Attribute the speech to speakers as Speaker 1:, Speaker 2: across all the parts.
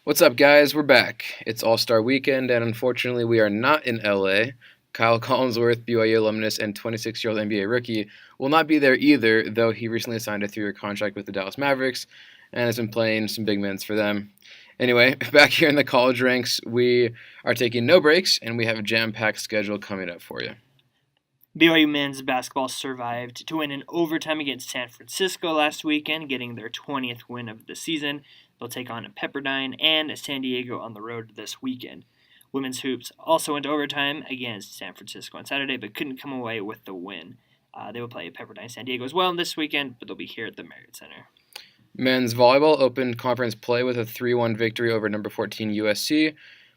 Speaker 1: What's up, guys? We're back. It's All-Star Weekend, and unfortunately, we are not in LA. Kyle Collinsworth, BYU alumnus and 26-year-old NBA rookie, will not be there either, though he recently signed a 3-year contract with the Dallas Mavericks and has been playing some big minutes for them. Anyway, back here in the college ranks, we are taking no breaks, and we have a jam-packed schedule coming up for you.
Speaker 2: BYU men's basketball survived to win in overtime against San Francisco last weekend, getting their 20th win of the season. They'll take on Pepperdine and San Diego on the road this weekend. Women's hoops also went to overtime against San Francisco on Saturday, but couldn't come away with the win. They will play Pepperdine San Diego as well this weekend, but they'll be here at the Marriott Center.
Speaker 1: Men's volleyball opened conference play with a 3-1 victory over number 14 USC.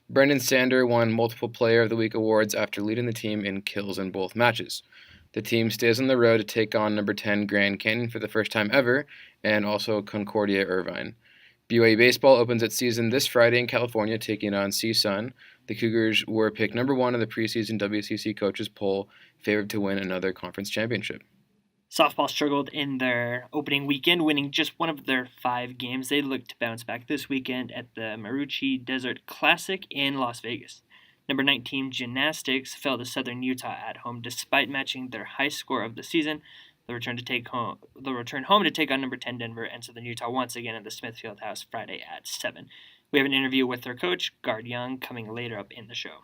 Speaker 1: Brendan Sander won multiple Player of the Week awards after leading the team in kills in both matches. The team stays on the road to take on number 10 Grand Canyon for the first time ever, and also Concordia Irvine. BYU baseball opens its season this Friday in California, taking on CSUN. The Cougars were picked number 1 in the preseason WCC coaches poll, favored to win another conference championship.
Speaker 2: Softball struggled in their opening weekend, winning just one of their 5 games. They look to bounce back this weekend at the Marucci Desert Classic in Las Vegas. Number 19 Gymnastics fell to Southern Utah at home despite matching their high score of the season. They'll return home to take on number 10 Denver and Southern Utah once again at the Smithfield House Friday at 7. We have an interview with their coach, Guard Young, coming later up in the show.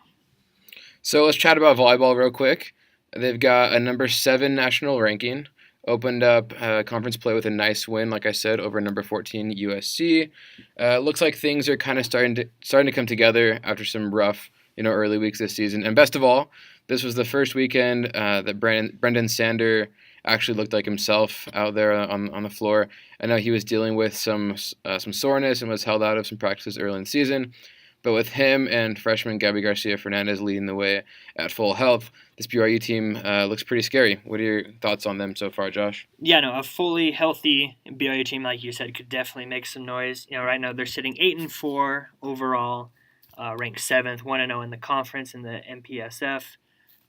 Speaker 1: So let's chat about volleyball real quick. They've got a number 7 national ranking. Opened up conference play with a nice win, like I said, over number 14 USC. Looks like things are kind of starting to come together after some rough, early weeks this season. And best of all, this was the first weekend that Brendan Sander actually looked like himself out there on the floor. I know he was dealing with some soreness and was held out of some practices early in the season. But with him and freshman Gabby Garcia-Fernandez leading the way at full health, this BYU team looks pretty scary. What are your thoughts on them so far, Josh?
Speaker 2: Yeah, no, a fully healthy BYU team, like you said, could definitely make some noise. Right now they're sitting 8-4 overall, ranked 7th, 1-0 in the conference in the MPSF.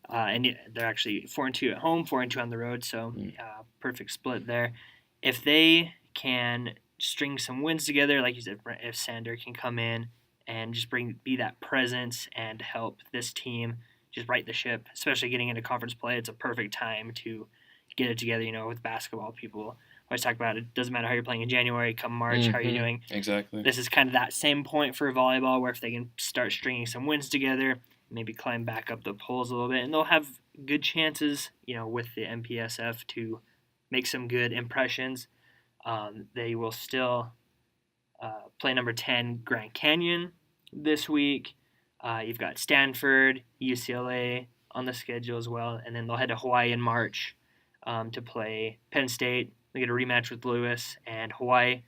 Speaker 2: And they're actually 4-2 at home, 4-2 on the road, so perfect split there. If they can string some wins together, like you said, if Sander can come in and just be that presence and help this team just right the ship, especially getting into conference play, it's a perfect time to get it together. With basketball, people always talk about it doesn't matter how you're playing in January, come March, how are you doing?
Speaker 1: Exactly.
Speaker 2: This is kind of that same point for volleyball where if they can start stringing some wins together, maybe climb back up the polls a little bit, and they'll have good chances, with the MPSF to make some good impressions. They will still play number 10 Grand Canyon this week. You've got Stanford, UCLA on the schedule as well, and then they'll head to Hawaii in March to play Penn State. They get a rematch with Lewis and Hawaii,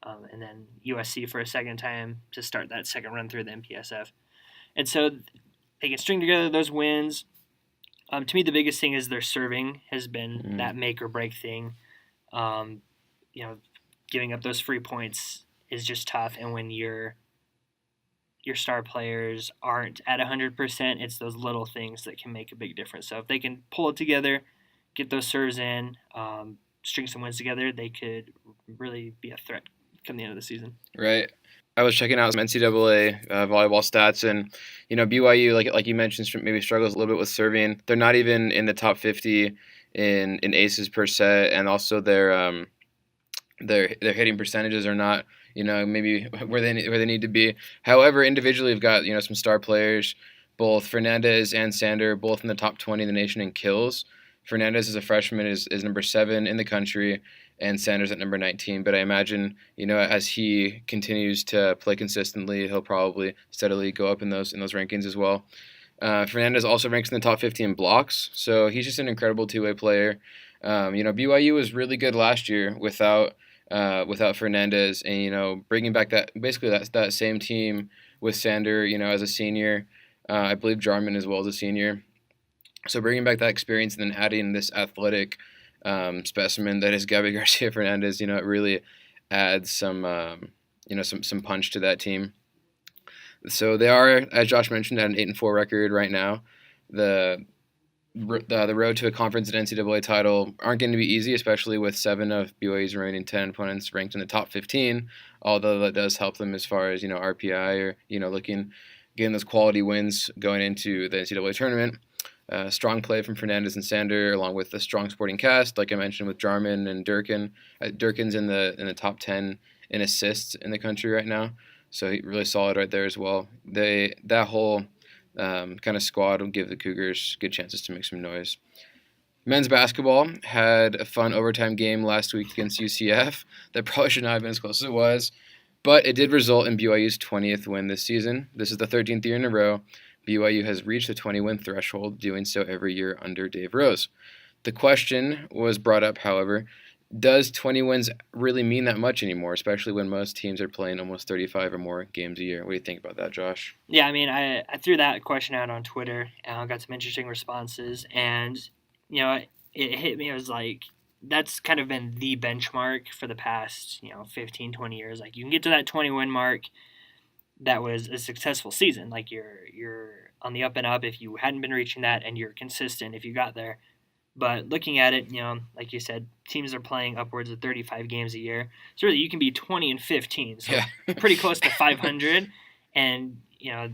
Speaker 2: and then USC for a second time to start that second run through the MPSF. And so they can string together those wins. To me, the biggest thing is their serving has been that make or break thing. Giving up those free points is just tough, and when your star players aren't at 100%, it's those little things that can make a big difference. So if they can pull it together, get those serves in, string some wins together, they could really be a threat come the end of the season.
Speaker 1: Right. I was checking out some NCAA volleyball stats, and BYU, like you mentioned, maybe struggles a little bit with serving. They're not even in the top 50 in aces per set, and also their hitting percentages are not maybe where they need to be. However, individually, we've got some star players, both Fernandez and Sander, both in the top 20 in the nation in kills. Fernandez as a freshman is number 7 in the country, and Sanders at number 19. But I imagine, as he continues to play consistently, he'll probably steadily go up in those rankings as well. Fernandez also ranks in the top 50 in blocks, so he's just an incredible two-way player. BYU was really good last year without Fernandez, and bringing back that same team with Sander, as a senior, I believe Jarman as well as a senior. So bringing back that experience and then adding this athletic specimen that is Gabby Garcia-Fernandez, it really adds some punch to that team. So they are, as Josh mentioned, at an 8-4 record right now. The the road to a conference and NCAA title aren't going to be easy, especially with 7 of BYU's remaining 10 opponents ranked in the top 15. Although that does help them as far as RPI or getting those quality wins going into the NCAA tournament. Strong play from Fernandez and Sander, along with a strong supporting cast, like I mentioned with Jarman and Durkin. Durkin's in the top 10 in assists in the country right now, so he really solid right there as well. That whole kind of squad will give the Cougars good chances to make some noise. Men's basketball had a fun overtime game last week against UCF that probably should not have been as close as it was, but it did result in BYU's 20th win this season. This is the 13th year in a row BYU has reached the 20-win threshold, doing so every year under Dave Rose. The question was brought up, however, does 20 wins really mean that much anymore, especially when most teams are playing almost 35 or more games a year? What do you think about that, Josh?
Speaker 2: Yeah, I mean, I threw that question out on Twitter and got some interesting responses. And, it hit me. It was like, that's kind of been the benchmark for the past, 15, 20 years. Like, you can get to that 20-win mark. That was a successful season. Like, you're on the up and up if you hadn't been reaching that, and you're consistent if you got there. But looking at it, like you said, teams are playing upwards of 35 games a year. So really, you can be 20 and 15, so pretty close to 500. And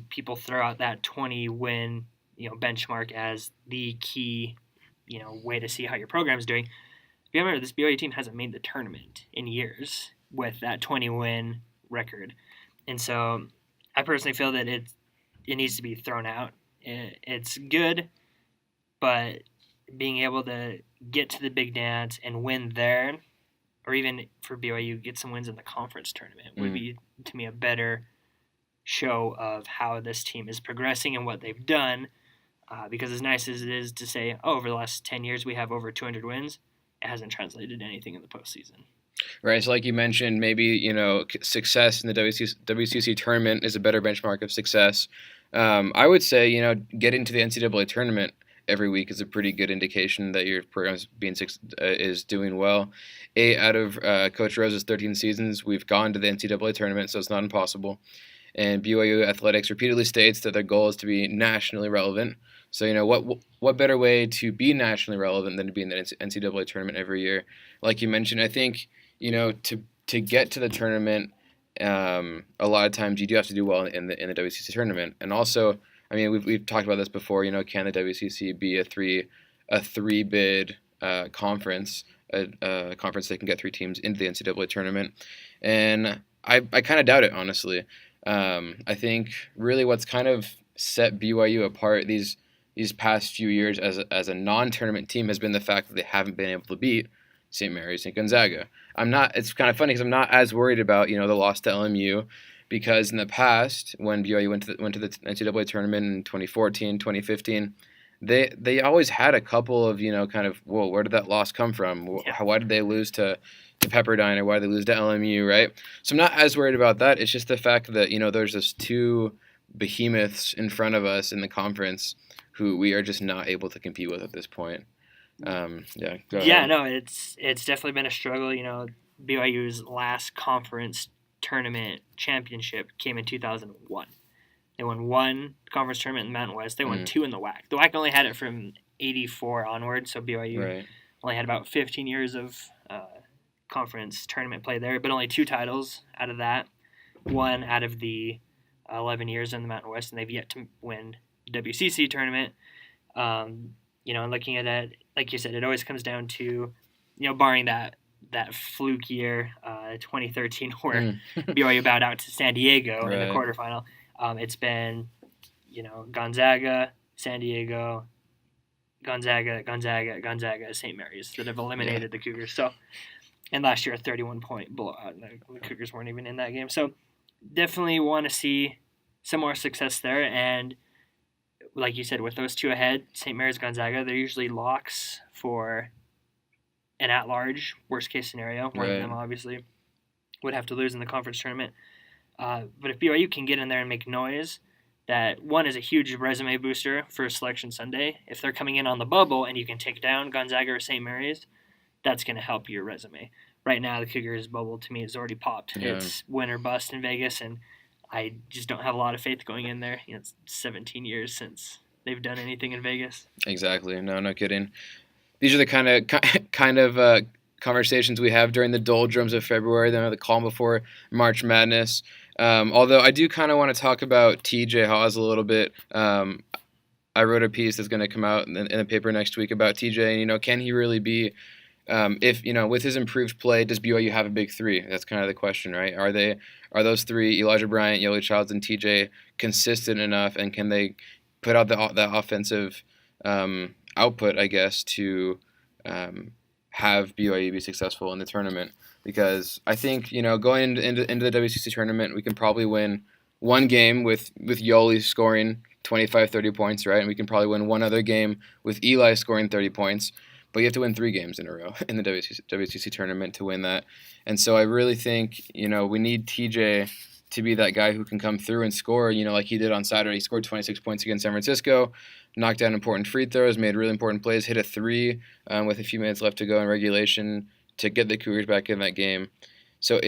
Speaker 2: people throw out that 20-win benchmark as the key way to see how your program's doing. If you remember, this BYU team hasn't made the tournament in years with that 20-win record, and so I personally feel that it needs to be thrown out. It's good, but being able to get to the big dance and win there, or even for BYU, get some wins in the conference tournament would be, to me, a better show of how this team is progressing and what they've done. Because as nice as it is to say, over the last 10 years we have over 200 wins, it hasn't translated to anything in the postseason.
Speaker 1: Right, so like you mentioned, maybe success in the WCC tournament is a better benchmark of success. I would say getting to the NCAA tournament every week is a pretty good indication that your program is doing well. 8 out of Coach Rose's 13 seasons, we've gone to the NCAA tournament, so it's not impossible. And BYU Athletics repeatedly states that their goal is to be nationally relevant. So what better way to be nationally relevant than to be in the NCAA tournament every year? Like you mentioned, I think to get to the tournament, a lot of times you do have to do well in the WCC tournament. And also, I mean, we've talked about this before. Can the WCC be a three bid conference, a conference that can get 3 teams into the NCAA tournament? And I kind of doubt it, honestly. I think really what's kind of set BYU apart these past few years as a non-tournament team has been the fact that they haven't been able to beat St. Mary's and Gonzaga. It's kind of funny because I'm not as worried about the loss to LMU, because in the past when BYU went to the NCAA tournament in 2014, 2015, they always had a couple of kind of, whoa, where did that loss come from? Why did they lose to Pepperdine, or why did they lose to LMU, right? So I'm not as worried about that. It's just the fact that there's this 2 behemoths in front of us in the conference who we are just not able to compete with at this point. Go ahead.
Speaker 2: No, it's definitely been a struggle. BYU's last conference tournament championship came in 2001. They won 1 conference tournament in the Mountain West. They won 2 in the WAC. The WAC only had it from 84 onward, so BYU only had about 15 years of conference tournament play there, but only 2 titles out of that. 1 out of the 11 years in the Mountain West, and they've yet to win the WCC tournament. And looking at it, like you said, it always comes down to, barring that fluke year, 2013, where BYU bowed out to San Diego in the quarterfinal. It's been, Gonzaga, San Diego, Gonzaga, St. Mary's that have eliminated the Cougars. So, and last year a 31-point blowout, and the Cougars weren't even in that game. So, definitely want to see some more success there. And like you said, with those 2 ahead, St. Mary's, Gonzaga, they're usually locks for an at-large worst-case scenario. One of them obviously would have to lose in the conference tournament. But if BYU can get in there and make noise, that one is a huge resume booster for Selection Sunday. If they're coming in on the bubble and you can take down Gonzaga or St. Mary's, that's going to help your resume. Right now, the Cougars bubble, to me, is already popped. Yeah. It's win or bust in Vegas, and I just don't have a lot of faith going in there. It's 17 years since they've done anything in Vegas.
Speaker 1: Exactly. No kidding. These are the kind of conversations we have during the doldrums of February, then the calm before March Madness. Although I do kind of want to talk about TJ Haws a little bit. I wrote a piece that's going to come out in the paper next week about TJ, and can he really be? If with his improved play, does BYU have a big three? That's kind of the question, right? Are those three, Elijah Bryant, Yoeli Childs, and TJ, consistent enough, and can they put out the offensive output, I guess, to have BYU be successful in the tournament? Because I think going into the WCC tournament, we can probably win one game with Yoeli scoring 25, 30 points, right? And we can probably win one other game with Eli scoring 30 points. But you have to win 3 games in a row in the WCC tournament to win that. And so I really think, we need TJ to be that guy who can come through and score, like he did on Saturday. He scored 26 points against San Francisco, knocked down important free throws, made really important plays, hit a 3 with a few minutes left to go in regulation to get the Cougars back in that game. So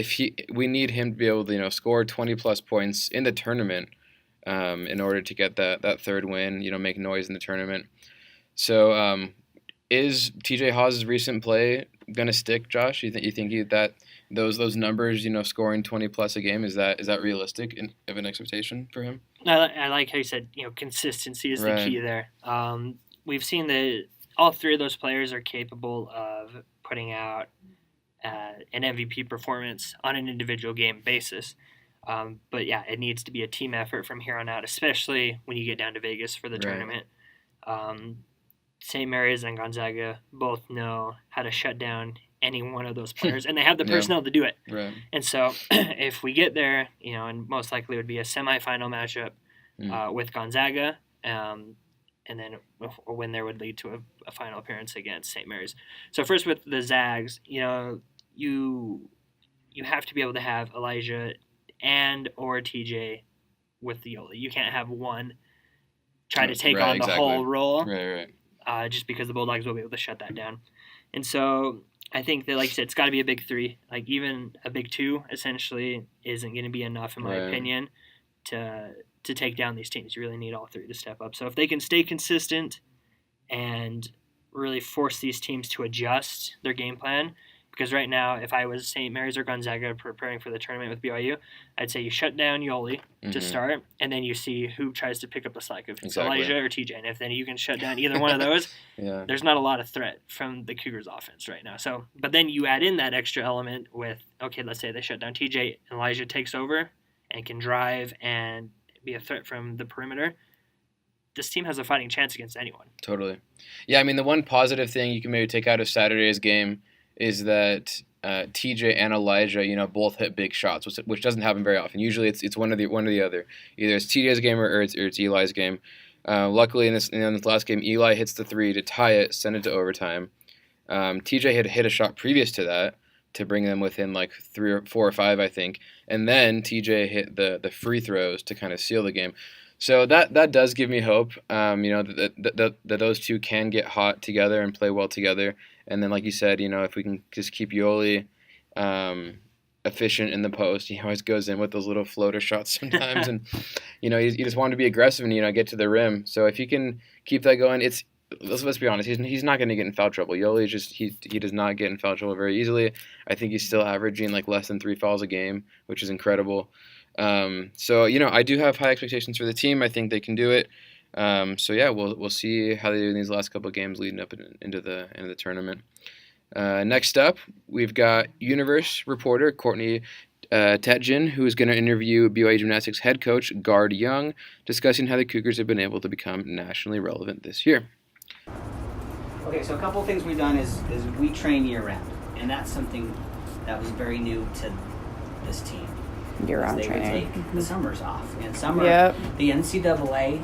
Speaker 1: we need him to be able to, score 20-plus points in the tournament in order to get that third win, make noise in the tournament. So is TJ Haws' recent play gonna stick, Josh? You think that those numbers, scoring 20+ a game, is that realistic of an expectation for him?
Speaker 2: I like how you said, consistency is the key there. We've seen that all 3 of those players are capable of putting out an MVP performance on an individual game basis. But yeah, it needs to be a team effort from here on out, especially when you get down to Vegas for the tournament. St. Mary's and Gonzaga both know how to shut down any one of those players, and they have the personnel to do it.
Speaker 1: Right.
Speaker 2: And so if we get there, and most likely it would be a semifinal matchup with Gonzaga, and then a win there would lead to a final appearance against St. Mary's. So first with the Zags, you have to be able to have Elijah and or TJ with the Yoeli. You can't have one try to take on the whole role.
Speaker 1: Right.
Speaker 2: Just because the Bulldogs will be able to shut that down. And so I think that, like you said, it's got to be a big 3. Like even a big 2 essentially isn't going to be enough, in my opinion, to take down these teams. You really need all 3 to step up. So if they can stay consistent and really force these teams to adjust their game plan, because right now, if I was St. Mary's or Gonzaga preparing for the tournament with BYU, I'd say you shut down Yoeli to start, and then you see who tries to pick up the slack, if it's Elijah or TJ. And if then you can shut down either one of those, there's not a lot of threat from the Cougars offense right now. So, but then you add in that extra element with, okay, let's say they shut down TJ, and Elijah takes over and can drive and be a threat from the perimeter. This team has a fighting chance against anyone.
Speaker 1: Totally. Yeah, I mean, the one positive thing you can maybe take out of Saturday's game is that TJ and Elijah, both hit big shots, which doesn't happen very often. Usually, it's one or the other. Either it's TJ's game or it's Eli's game. Luckily, in this last game, Eli hits the 3 to tie it, send it to overtime. TJ had hit a shot previous to that to bring them within like 3 or 4 or 5, I think, and then TJ hit the free throws to kind of seal the game. So that does give me hope. That those 2 can get hot together and play well together. And then, like you said, if we can just keep Yoeli efficient in the post, he always goes in with those little floater shots sometimes, and you just want to be aggressive and get to the rim. So if you can keep that going, let's be honest, he's not going to get in foul trouble. Yoeli he does not get in foul trouble very easily. I think he's still averaging like less than 3 fouls a game, which is incredible. So I do have high expectations for the team. I think they can do it. So yeah, we'll see how they do in these last couple of games leading up into the tournament. Next up, we've got Universe reporter Courtney Tetjin, who is going to interview BYU Gymnastics head coach Gard Young, discussing how the Cougars have been able to become nationally relevant this year.
Speaker 3: Okay, so a couple of things we've done is we train year-round, and that's something that was very new to this team.
Speaker 4: Year-round training.
Speaker 3: They would take the summers off. In summer, the NCAA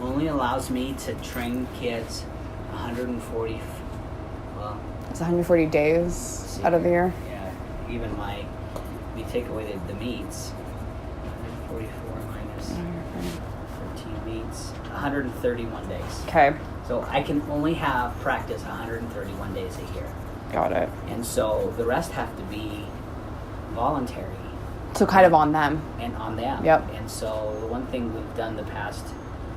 Speaker 3: only allows me to train kids 140. Well,
Speaker 4: it's 140 days out of the year.
Speaker 3: Yeah, even we take away the meets. 144 minus 13 meets. 131 days.
Speaker 4: Okay.
Speaker 3: So I can only have practice 131 days a year.
Speaker 4: Got it.
Speaker 3: And so the rest have to be voluntary.
Speaker 4: So kind of on them.
Speaker 3: And on them.
Speaker 4: Yep.
Speaker 3: And so the one thing we've done the past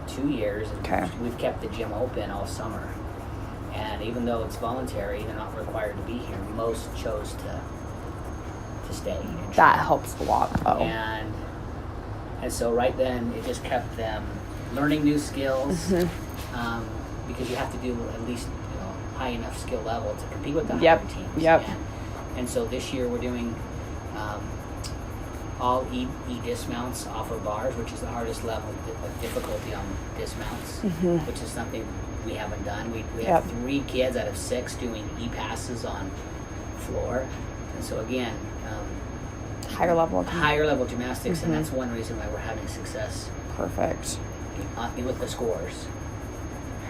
Speaker 3: 2 years, and
Speaker 4: Okay.
Speaker 3: we've kept the gym open all summer. And even though it's voluntary, they're not required to be here. Most chose to stay. And
Speaker 4: That
Speaker 3: train.
Speaker 4: helps a lot, though.
Speaker 3: And so right then, it just kept them learning new skills, because you have to do at least high enough skill level to compete with the higher teams.
Speaker 4: Yep.
Speaker 3: And so this year we're doing all E dismounts off of bars, which is the hardest level of difficulty on dismounts, which is something we haven't done. We have 3 kids out of 6 doing E passes on floor, and so again,
Speaker 4: Higher level
Speaker 3: gymnastics, and that's one reason why we're having success.
Speaker 4: Perfect.
Speaker 3: With the scores.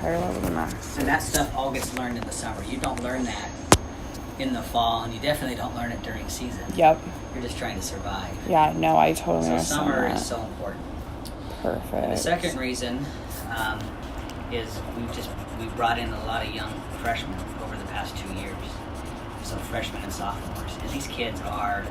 Speaker 4: Higher level gymnastics.
Speaker 3: And that stuff all gets learned in the summer. You don't learn that in the fall, and you definitely don't learn it during season.
Speaker 4: Yep.
Speaker 3: You're just trying to survive.
Speaker 4: Yeah, no, I totally
Speaker 3: So
Speaker 4: understand
Speaker 3: summer
Speaker 4: that.
Speaker 3: is so important.
Speaker 4: Perfect.
Speaker 3: And the second reason is we've brought in a lot of young freshmen over the past 2 years. So freshmen and sophomores. And these kids are,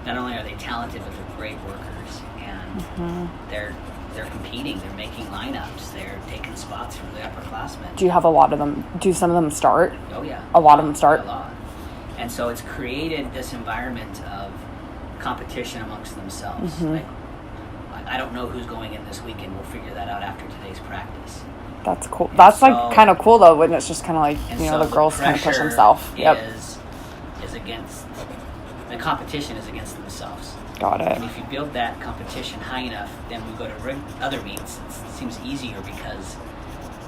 Speaker 3: not only are they talented, but they're great workers. And they're competing, they're making lineups, they're taking spots from the upperclassmen.
Speaker 4: Do you have a lot of them? Do some of them start?
Speaker 3: Oh yeah.
Speaker 4: A lot of them start?
Speaker 3: A lot. And so it's created this environment of competition amongst themselves. Like, I don't know who's going in this weekend. We'll figure that out after today's practice.
Speaker 4: That's cool. That's like kind of cool though, when it's just kind of like,
Speaker 3: so
Speaker 4: the girls kind of push
Speaker 3: pressure
Speaker 4: themselves. Yep.
Speaker 3: Is against, the competition is against themselves.
Speaker 4: Got it.
Speaker 3: And if you build that competition high enough, then we go to other meets. It seems easier because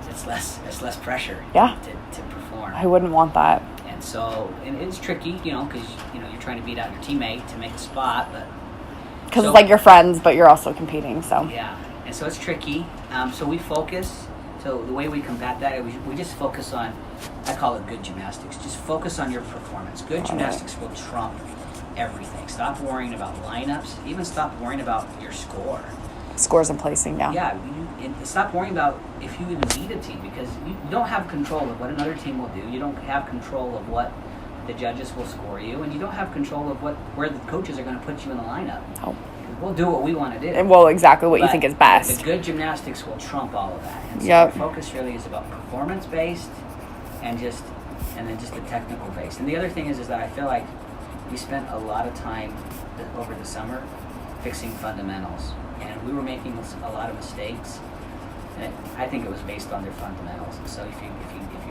Speaker 3: it's less pressure to perform.
Speaker 4: I wouldn't want that.
Speaker 3: And so, and it's tricky, because you're trying to beat out your teammate to make a spot, but
Speaker 4: because it's like your friends, but you're also competing. So
Speaker 3: yeah, and so it's tricky. So we focus. So the way we combat that, we just focus on, I call it good gymnastics. Just focus on your performance. Good gymnastics will trump everything. Stop worrying about lineups. Even stop worrying about your score.
Speaker 4: Scores and placing, yeah.
Speaker 3: Yeah, stop worrying about if you even beat a team, because you don't have control of what another team will do. You don't have control of what the judges will score you, and you don't have control of where the coaches are going to put you in the lineup.
Speaker 4: Oh.
Speaker 3: We'll do what we want to do.
Speaker 4: Well, exactly what you think is best.
Speaker 3: The good gymnastics will trump all of that. And so
Speaker 4: Yep.
Speaker 3: our focus really is about performance-based and then just the technical-based. And the other thing is that I feel like we spent a lot of time over the summer fixing fundamentals. And we were making a lot of mistakes. And I think it was based on their fundamentals. And so if you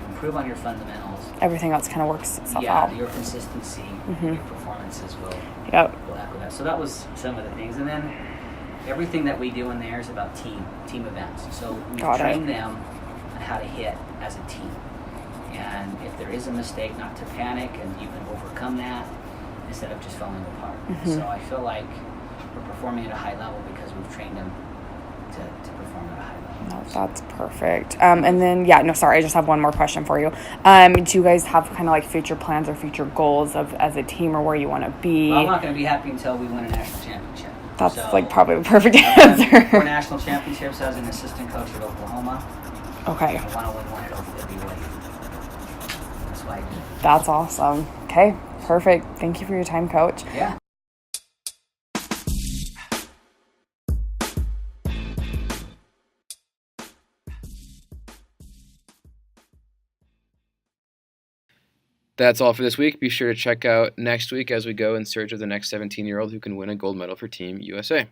Speaker 3: improve on your fundamentals,
Speaker 4: everything else kind of works itself out.
Speaker 3: Your consistency, your performances will echo that. So that was some of the things. And then everything that we do in there is about team events. So we train them on how to hit as a team. And if there is a mistake, not to panic, and you can overcome that instead of just falling apart. So I feel like we're performing at a high level because we've trained them to perform at a high level.
Speaker 4: No, that's perfect. And then, I just have one more question for you. Do you guys have kind of like future plans or future goals as a team, or where you want to be?
Speaker 3: Well, I'm not going to be happy until we win a national championship.
Speaker 4: That's probably the perfect answer.
Speaker 3: For national championships, I was an assistant coach at Oklahoma.
Speaker 4: Okay.
Speaker 3: I want to win one at Oklahoma. That's why I did it.
Speaker 4: That's awesome. Okay, perfect. Thank you for your time, Coach.
Speaker 3: Yeah.
Speaker 1: That's all for this week. Be sure to check out next week as we go in search of the next 17-year-old who can win a gold medal for Team USA.